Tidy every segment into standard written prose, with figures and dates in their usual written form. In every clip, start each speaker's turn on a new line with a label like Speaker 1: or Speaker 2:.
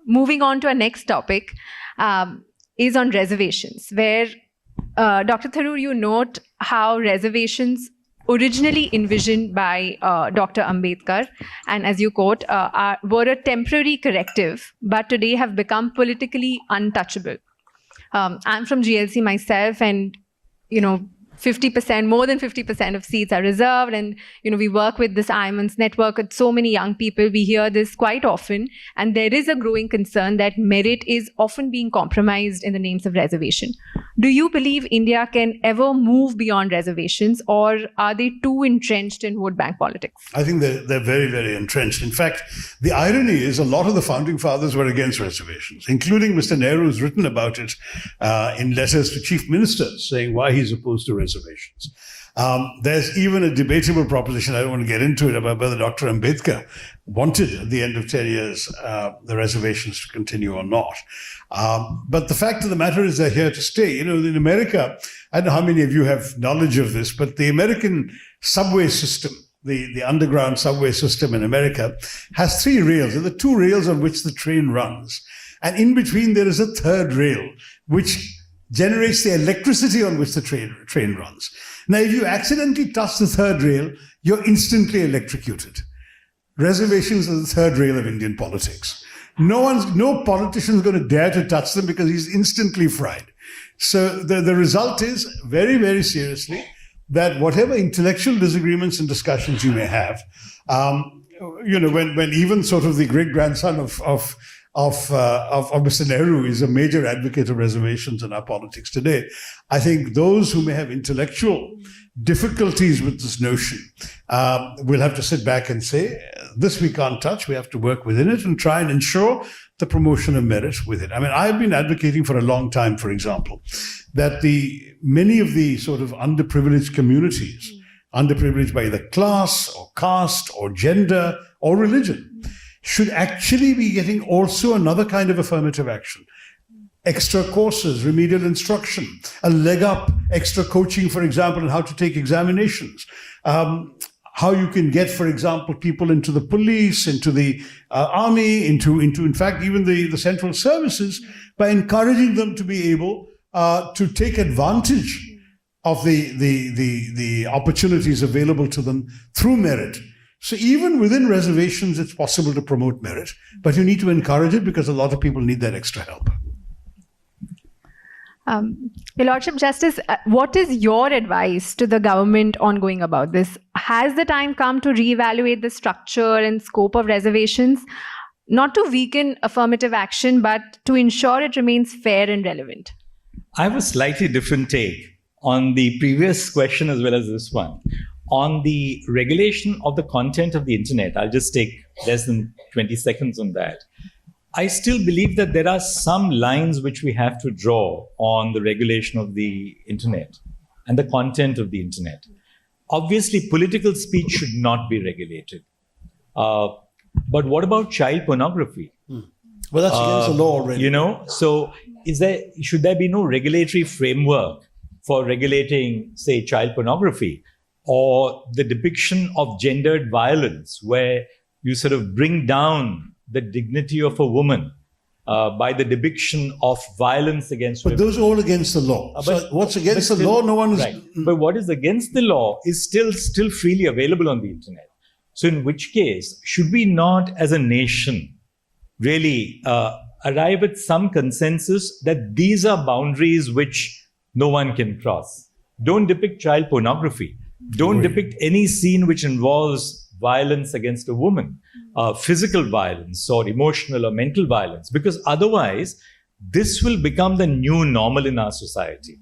Speaker 1: moving on to our next topic is on reservations, where Dr. Tharoor, you note how reservations originally envisioned by Dr. Ambedkar, and as you quote, were a temporary corrective, but today have become politically untouchable. I'm from GLC myself, and 50%, more than 50% of seats are reserved. And, we work with this IIMUN's network with so many young people. We hear this quite often. And there is a growing concern that merit is often being compromised in the names of reservation. Do you believe India can ever move beyond reservations, or are they too entrenched in vote bank politics?
Speaker 2: I think they're very, very entrenched. In fact, the irony is a lot of the founding fathers were against reservations, including Mr. Nehru, who's written about it in letters to chief ministers, saying why he's opposed to reservations. There's even a debatable proposition, I don't want to get into it, about whether Dr. Ambedkar wanted at the end of 10 years the reservations to continue or not. But the fact of the matter is they're here to stay. In America, I don't know how many of you have knowledge of this, but the American subway system, the underground subway system in America, has 3 rails. There are the 2 rails on which the train runs. And in between, there is a 3rd rail, which generates the electricity on which the train runs. Now, if you accidentally touch the 3rd rail, you're instantly electrocuted. Reservations are the 3rd rail of Indian politics. No politician is going to dare to touch them because he's instantly fried. So the result is, very, very seriously, that whatever intellectual disagreements and discussions you may have, when even sort of the great-grandson of Mr. Nehru is a major advocate of reservations in our politics today, I think those who may have intellectual difficulties with this notion will have to sit back and say, this we can't touch, we have to work within it and try and ensure the promotion of merit with it. I mean, I've been advocating for a long time, for example, that many of the sort of underprivileged communities, underprivileged by either class or caste or gender or religion, should actually be getting also another kind of affirmative action. Extra courses, remedial instruction, a leg up, extra coaching, for example, on how to take examinations. How you can get, for example, people into the police, into the army, into in fact, even the central services, by encouraging them to be able to take advantage of the opportunities available to them through merit. So even within reservations, it's possible to promote merit, but you need to encourage it because a lot of people need that extra help.
Speaker 1: Your Lordship Justice, what is your advice to the government on going about this? Has the time come to reevaluate the structure and scope of reservations, not to weaken affirmative action, but to ensure it remains fair and relevant?
Speaker 3: I have a slightly different take on the previous question as well as this one. On the regulation of the content of the internet, I'll just take less than 20 seconds on that. I still believe that there are some lines which we have to draw on the regulation of the internet and the content of the internet. Obviously, political speech should not be regulated. But what about child pornography?
Speaker 2: Well, that's against the law already.
Speaker 3: So should there be no regulatory framework for regulating, say, child pornography or the depiction of gendered violence, where you sort of bring down the dignity of a woman by the depiction of violence against women?
Speaker 2: But those are all against the law. So what's against the law, no one is...
Speaker 3: Right. But what is against the law is still freely available on the internet. So in which case, should we not as a nation really arrive at some consensus that these are boundaries which no one can cross? Don't depict child pornography. Don't depict any scene which involves violence against a woman, physical violence or emotional or mental violence, because otherwise this will become the new normal in our society.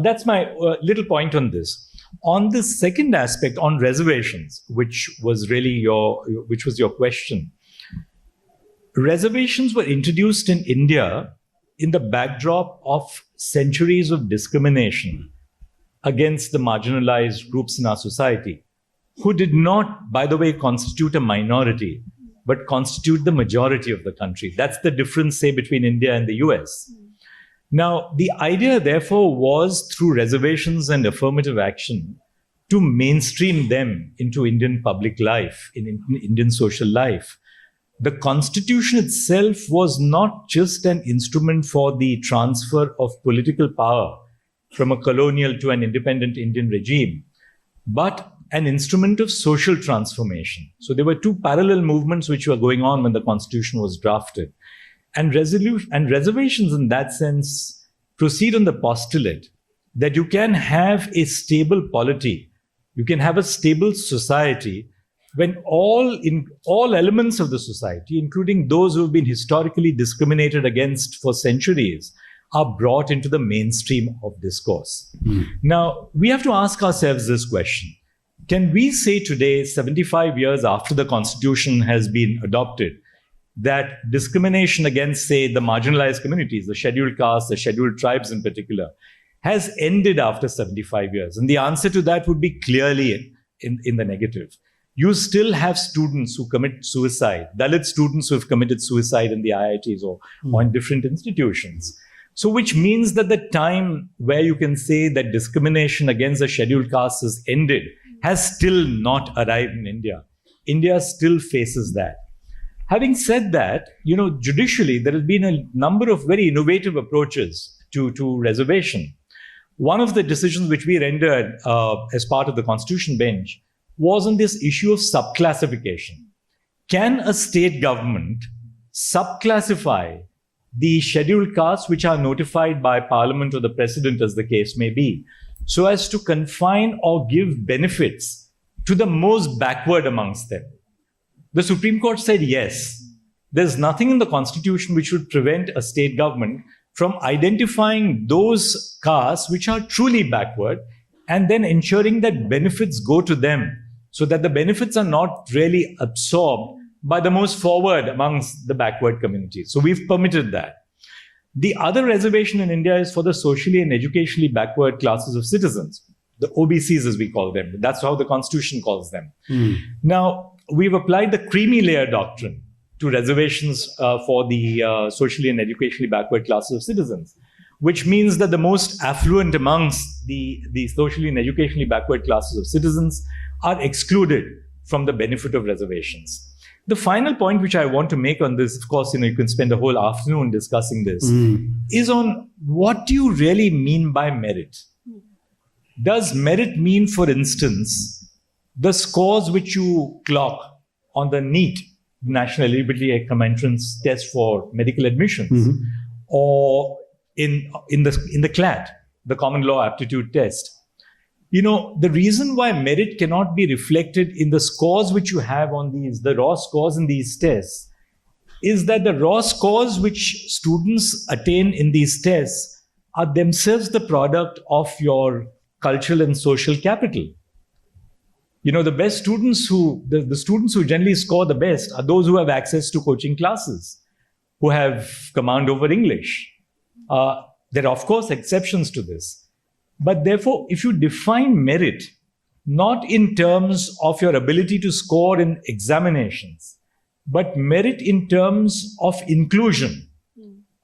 Speaker 3: That's my little point on this. On the second aspect, on reservations, which was your question. Reservations were introduced in India in the backdrop of centuries of discrimination against the marginalized groups in our society, who did not, by the way, constitute a minority, but constitute the majority of the country. That's the difference, say, between India and the US. Now, the idea, therefore, was through reservations and affirmative action to mainstream them into Indian public life, in Indian social life. the constitution itself was not just an instrument for the transfer of political power from a colonial to an independent Indian regime, but an instrument of social transformation. So there were two parallel movements which were going on when the constitution was drafted. And reservations in that sense proceed on the postulate that you can have a stable polity, you can have a stable society when all elements of the society, including those who have been historically discriminated against for centuries, are brought into the mainstream of discourse. Now, we have to ask ourselves this question. Can we say today, 75 years after the Constitution has been adopted, that discrimination against, say, the marginalized communities, the scheduled castes, the scheduled tribes in particular, has ended after 75 years? And the answer to that would be clearly in the negative. You still have students who commit suicide, Dalit students who have committed suicide in the IITs or in different institutions. So which means that the time where you can say that discrimination against the scheduled castes has ended has still not arrived in India. India still faces that. Having said that, judicially, there has been a number of very innovative approaches to reservation. One of the decisions which we rendered as part of the Constitution bench was on this issue of subclassification. Can a state government subclassify the scheduled castes which are notified by Parliament or the President, as the case may be, so as to confine or give benefits to the most backward amongst them? The Supreme Court said yes. There's nothing in the Constitution which would prevent a state government from identifying those castes which are truly backward and then ensuring that benefits go to them, so that the benefits are not really absorbed by the most forward amongst the backward communities. So we've permitted that. The other reservation in India is for the socially and educationally backward classes of citizens, the OBCs as we call them. That's how the Constitution calls them. Now, we've applied the creamy layer doctrine to reservations for the socially and educationally backward classes of citizens, which means that the most affluent amongst the socially and educationally backward classes of citizens are excluded from the benefit of reservations. The final point which I want to make on this, of course, you can spend a whole afternoon discussing this, is on what do you really mean by merit? Does merit mean, for instance, the scores which you clock on the NEET, National Eligibility Entrance Test for medical admissions, or in the CLAT, the Common Law Aptitude Test? The reason why merit cannot be reflected in the scores which you have on the raw scores in these tests, is that the raw scores which students attain in these tests are themselves the product of your cultural and social capital. The best students the students who generally score the best are those who have access to coaching classes, who have command over English. There are, of course, exceptions to this. But therefore, if you define merit not in terms of your ability to score in examinations, but merit in terms of inclusion,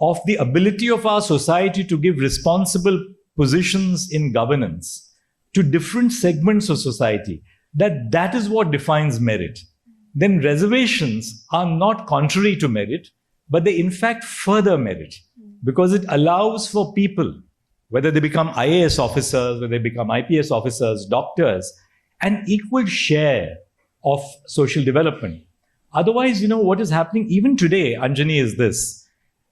Speaker 3: of the ability of our society to give responsible positions in governance to different segments of society, that is what defines merit, then reservations are not contrary to merit, but they in fact further merit, because it allows for people, whether they become IAS officers, whether they become IPS officers, doctors, an equal share of social development. Otherwise, what is happening even today, Anjani, is this,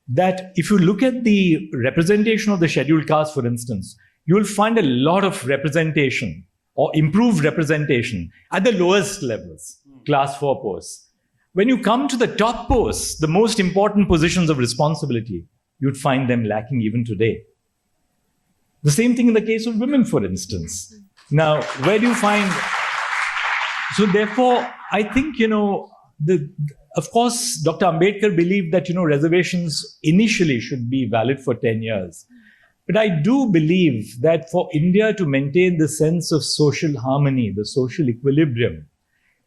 Speaker 3: that if you look at the representation of the scheduled caste, for instance, you will find a lot of representation or improved representation at the lowest levels, class 4 posts. When you come to the top posts, the most important positions of responsibility, you'd find them lacking even today. The same thing in the case of women, for instance. Now, where do you find... So therefore, I think, of course, Dr. Ambedkar believed that, reservations initially should be valid for 10 years. But I do believe that for India to maintain the sense of social harmony, the social equilibrium,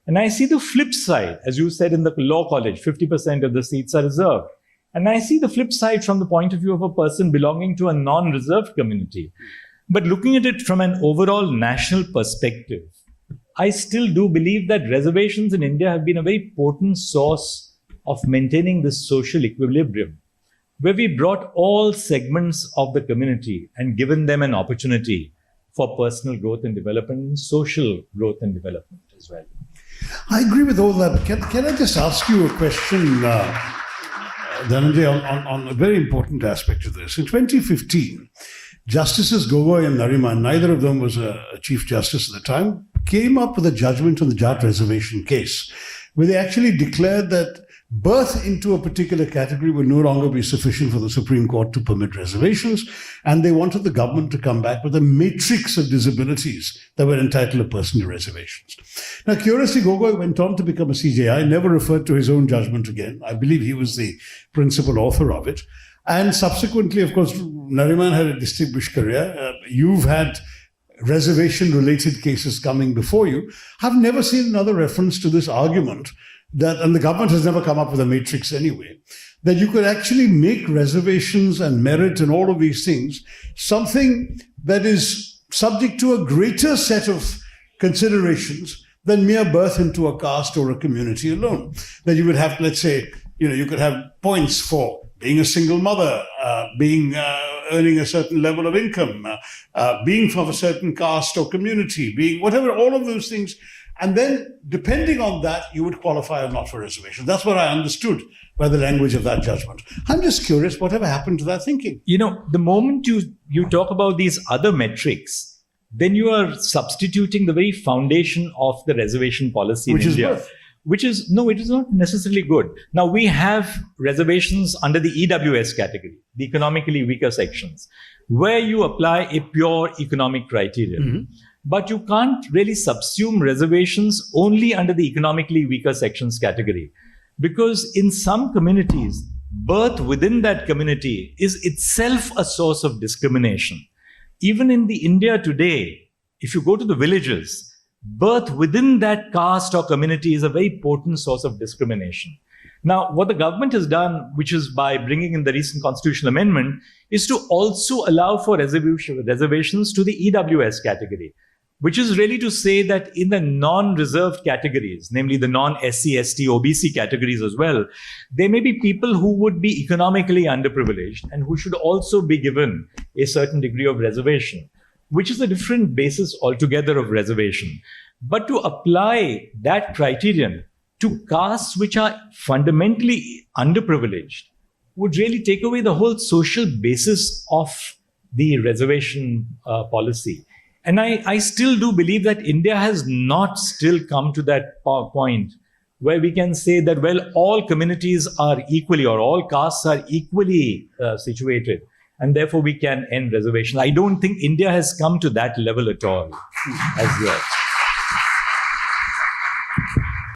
Speaker 3: and I see the flip side, as you said in the law college, 50% of the seats are reserved. And I see the flip side from the point of view of a person belonging to a non-reserved community. But looking at it from an overall national perspective, I still do believe that reservations in India have been a very potent source of maintaining this social equilibrium, where we brought all segments of the community and given them an opportunity for personal growth and development and social growth and development as well.
Speaker 2: I agree with all that. Can I just ask you a question, Dhananjay, on a very important aspect of this? In 2015, Justices Gogoi and Nariman, neither of them was a Chief Justice at the time, came up with a judgment on the Jat reservation case, where they actually declared that birth into a particular category would no longer be sufficient for the Supreme Court to permit reservations, and they wanted the government to come back with a matrix of disabilities that would entitle a person to reservations. Now, curiously, Gogoi went on to become a CJI, never referred to his own judgment again. I believe he was the principal author of it. And subsequently, of course, Nariman had a distinguished career. You've had reservation-related cases coming before you. I've never seen another reference to this argument that, and the government has never come up with a matrix anyway, that you could actually make reservations and merit and all of these things something that is subject to a greater set of considerations than mere birth into a caste or a community alone. That you would have, let's say, you could have points for being a single mother, earning a certain level of income, being from a certain caste or community, being whatever, all of those things. And then, depending on that, you would qualify or not for reservation. That's what I understood by the language of that judgment. I'm just curious, whatever happened to that thinking?
Speaker 3: The moment you talk about these other metrics, then you are substituting the very foundation of the reservation policy in India.
Speaker 2: Birth.
Speaker 3: It is not necessarily good. Now, we have reservations under the EWS category, the economically weaker sections, where you apply a pure economic criterion. Mm-hmm. But you can't really subsume reservations only under the economically weaker sections category. Because in some communities, birth within that community is itself a source of discrimination. Even in the India today, if you go to the villages, birth within that caste or community is a very potent source of discrimination. Now, what the government has done, which is by bringing in the recent constitutional amendment, is to also allow for reservations to the EWS category, which is really to say that in the non-reserved categories, namely the non-SC, ST, OBC categories as well, there may be people who would be economically underprivileged and who should also be given a certain degree of reservation, which is a different basis altogether of reservation. But to apply that criterion to castes which are fundamentally underprivileged would really take away the whole social basis of the reservation policy. And I still do believe that India has not still come to that point where we can say that, well, all communities are equally, or all castes are equally situated, and therefore we can end reservation. I don't think India has come to that level at all as yet.